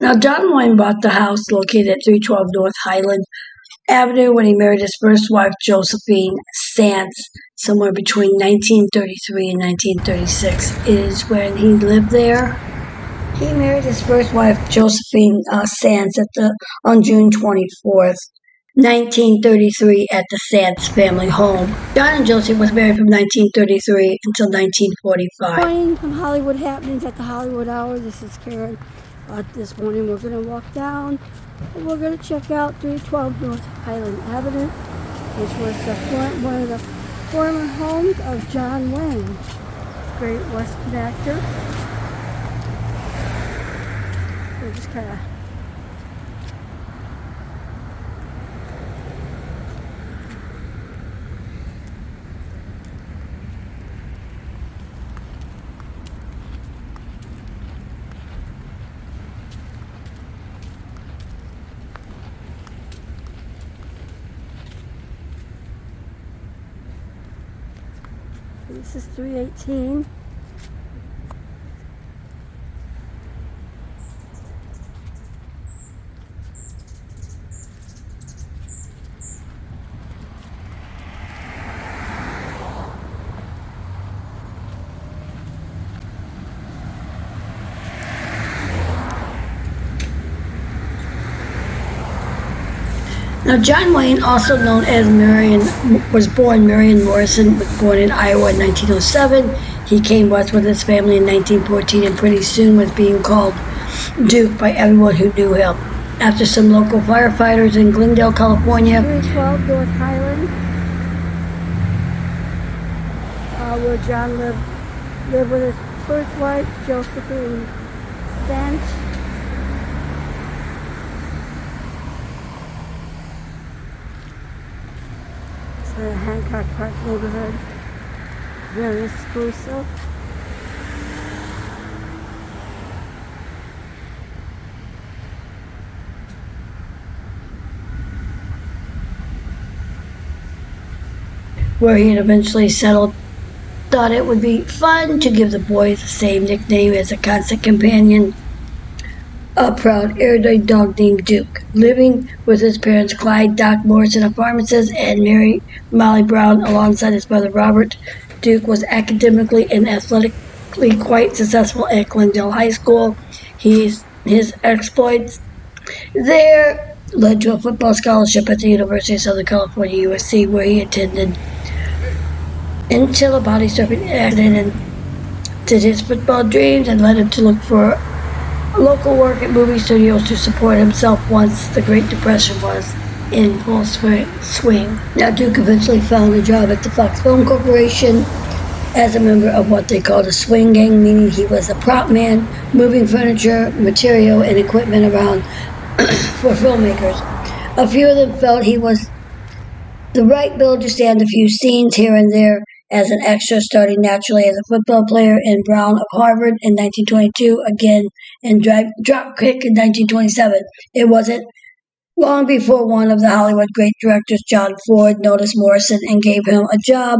Now, John Wayne bought the house located at 312 North Highland Avenue when he married his first wife, Josephine Sanez, somewhere between 1933 and 1936 is when he lived there. He married his first wife, Josephine Sanez, on June 24th, 1933, at the Sanez family home. John and Josie was married from 1933 until 1945. Morning from Hollywood Happenings at the Hollywood Hour. This is Karen. This morning we're going to walk down and we're going to check out 312 North Highland Avenue, which was one of the former homes of John Wayne, great Western actor. We're just kind of this is 318. Now, John Wayne, also known as was born Marion Morrison, was born in Iowa in 1907. He came west with his family in 1914 and pretty soon was being called Duke by everyone who knew him. After some local firefighters in Glendale, California, 312 North Highland, where John lived with his first wife, Josephine Sanez. The Hancock Park neighborhood, very exclusive. Where he had eventually settled, thought it would be fun to give the boys the same nickname as a constant companion, a proud, erudite dog named Duke. Living with his parents, Clyde Doc Morrison, a pharmacist, and Mary Molly Brown, alongside his brother Robert, Duke was academically and athletically quite successful at Glendale High School. His exploits there led to a football scholarship at the University of Southern California, USC, where he attended until a body surfing accident ended his football dreams and led him to look for local work at movie studios to support himself once the Great Depression was in full swing. Now, Duke eventually found a job at the Fox Film Corporation as a member of what they called a swing gang, meaning he was a prop man, moving furniture, material, and equipment around for filmmakers. A few of them felt he was the right build to stand a few scenes here and there as an extra, starting naturally as a football player in Brown of Harvard in 1922, again in Dropkick in 1927. It wasn't long before one of the Hollywood great directors, John Ford, noticed Morrison and gave him a job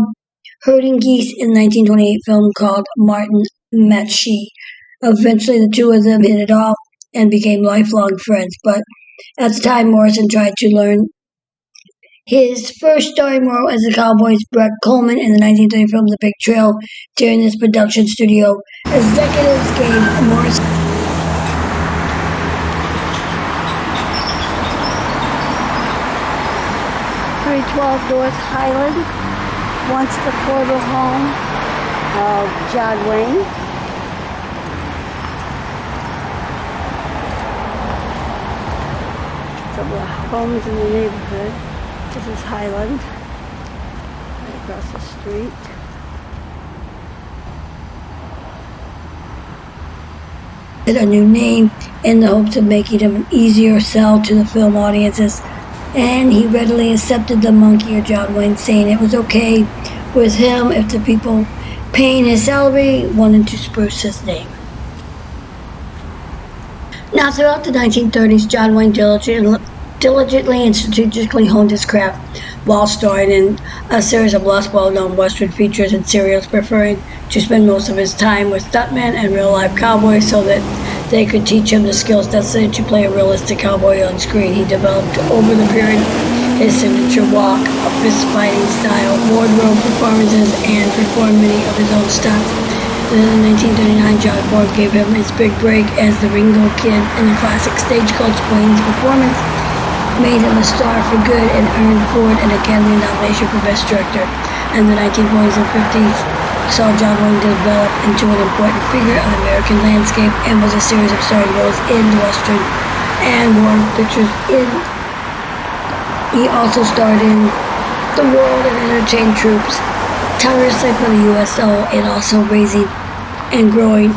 herding geese in the 1928 film called Martin Matchy. Eventually, the two of them hit it off and became lifelong friends, but at the time, Morrison tried to learn his first starring role as the Cowboys' Brett Coleman in the 1930 film The Big Trail. During this production, studio executives gave Morrison 312 North Highland, once the former home of John Wayne. Some of the homes in the neighborhood. This is Highland, right across the street. A new name in the hopes of making him an easier sell to the film audiences, and he readily accepted the monkey, or John Wayne, saying it was okay with him if the people paying his salary wanted to spruce his name. Now, throughout the 1930s, John Wayne diligently diligently and strategically honed his craft while starring in a series of less well-known Western features and serials, preferring to spend most of his time with stuntmen and real-life cowboys so that they could teach him the skills necessary to play a realistic cowboy on screen. He developed over the period his signature walk, a fist-fighting style, wardrobe performances, and performed many of his own stunts. And then in 1939, John Ford gave him his big break as the Ringo Kid in the classic Stagecoach. Wayne's performance made him a star for good and earned Ford an Academy nomination for Best Director. And the 1940s and 50s saw John Wayne develop into an important figure of the American landscape and was a series of starring roles in Western and war pictures. He also starred in The World and entertained troops tirelessly for the USO and also raising and growing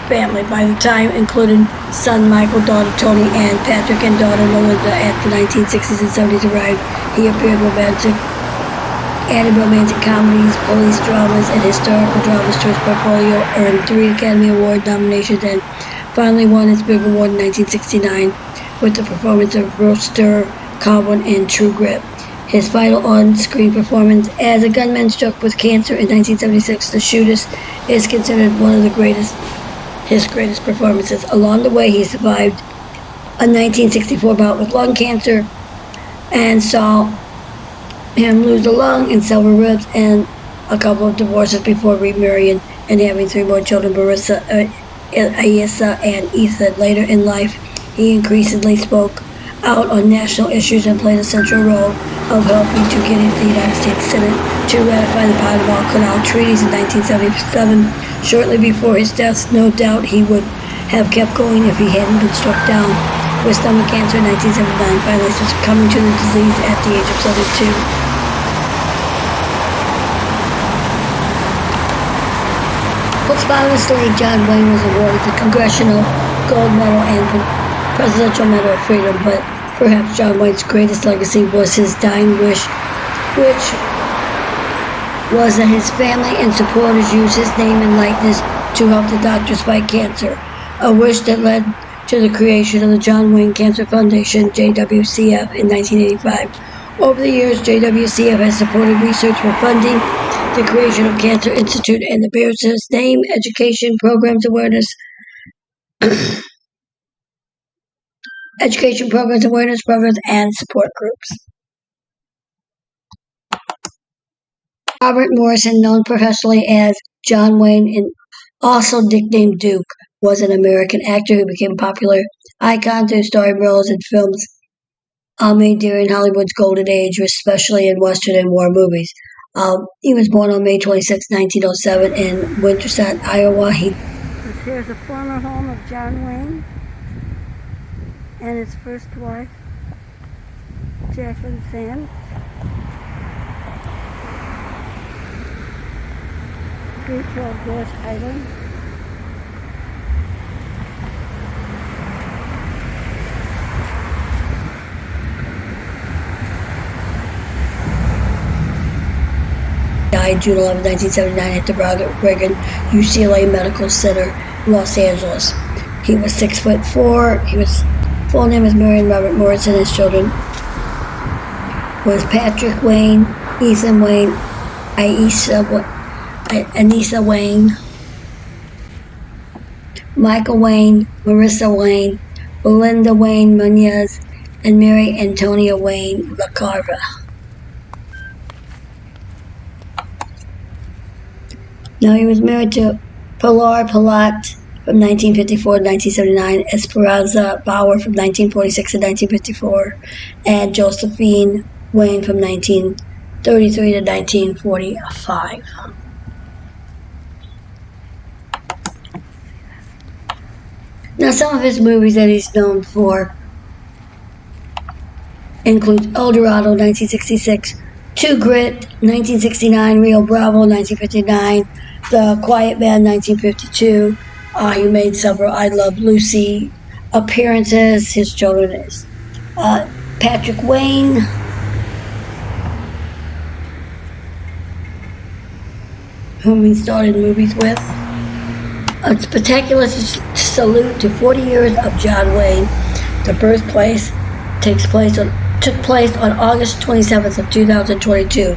family. By the time including son Michael, daughter Tony, and Patrick, and daughter Melinda at the 1960s and 70s arrived, he appeared romantic comedies, police dramas, and historical dramas to his portfolio, earned 3 Academy Award nominations, and finally won his big award in 1969 with the performance of Rooster Cogburn in True Grit. His final on-screen performance as a gunman struck with cancer in 1976, The Shootist, is considered one of his greatest performances. Along the way, he survived a 1964 bout with lung cancer and saw him lose a lung and several ribs and a couple of divorces before remarrying and having 3 more children, Marissa, Aissa, and Ethan. Later in life, he increasingly spoke out on national issues and played a central role of helping to get the United States Senate to ratify the Panama Canal treaties in 1977. Shortly before his death, no doubt he would have kept going if he hadn't been struck down with stomach cancer in 1979, finally succumbing to the disease at the age of 72. Posthumously, John Wayne was awarded the Congressional Gold Medal and Presidential Medal of Freedom, but perhaps John Wayne's greatest legacy was his dying wish, which was that his family and supporters use his name and likeness to help the doctors fight cancer, a wish that led to the creation of the John Wayne Cancer Foundation, JWCF, in 1985. Over the years, JWCF has supported research for funding the creation of Cancer Institute and the bears his name, education programs awareness programs, and support groups. Robert Morrison, known professionally as John Wayne and also nicknamed Duke, was an American actor who became a popular icon through starring roles in films made during Hollywood's golden age, especially in Western and war movies. He was born on May 26, 1907 in Winterset, Iowa. Here's a former home of John Wayne and his first wife, Josephine Sanez. 312 North Highland. Died June 11, 1979 at the Ronald Reagan UCLA Medical Center, Los Angeles. He was 6'4". His full name is Marion Robert Morrison. His children was Patrick Wayne, Ethan Wayne, Anissa Wayne, Michael Wayne, Marissa Wayne, Belinda Wayne Munez, and Mary Antonia Wayne LaCarva. Now, he was married to Pilar Palat from 1954 to 1979, Esperanza Bauer from 1946 to 1954, and Josephine Wayne from 1933 to 1945. Now, some of his movies that he's known for include El Dorado, 1966, True Grit, 1969, Rio Bravo, 1959, The Quiet Man, 1952. He made several I Love Lucy appearances. His children is Patrick Wayne, whom he started movies with. A spectacular salute to 40 years of John Wayne, the birthplace took place on August 27th of 2022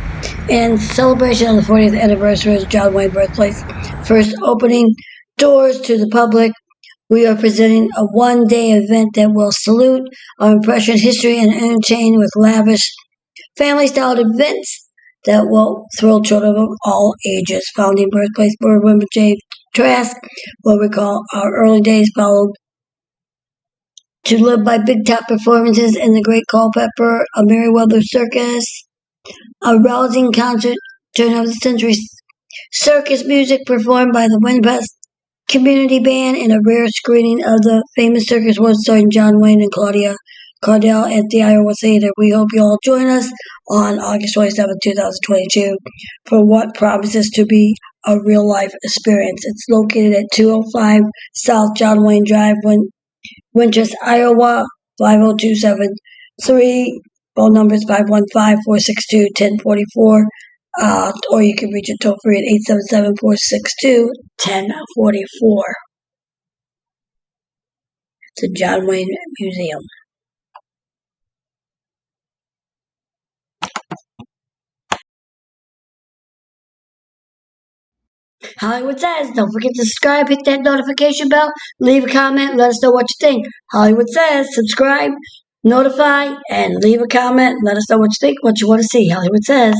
in celebration of the 40th anniversary of John Wayne birthplace. First opening doors to the public, we are presenting a one-day event that will salute our impression history and entertain with lavish family-style events that will thrill children of all ages. Founding birthplace board member Jay Trask will recall our early days followed to live by big top performances in the Great Culpeper, a Merryweather Circus, a rousing concert turn of the century circus music performed by the Winnipeg Community Band, and a rare screening of the famous circus was starring John Wayne and Claudia Cardell at the Iowa Theater. We hope you all join us on August 27, 2022 for what promises to be a real-life experience. It's located at 205 South John Wayne Drive, Winchester, Iowa, 50273. Phone number is 515-462-1044. Or you can reach it toll free at 877-462-1044. It's the John Wayne Museum. Hollywood Says, don't forget to subscribe, hit that notification bell, leave a comment, let us know what you think. Hollywood Says, subscribe, notify, and leave a comment. Let us know what you think, what you want to see. Hollywood Says.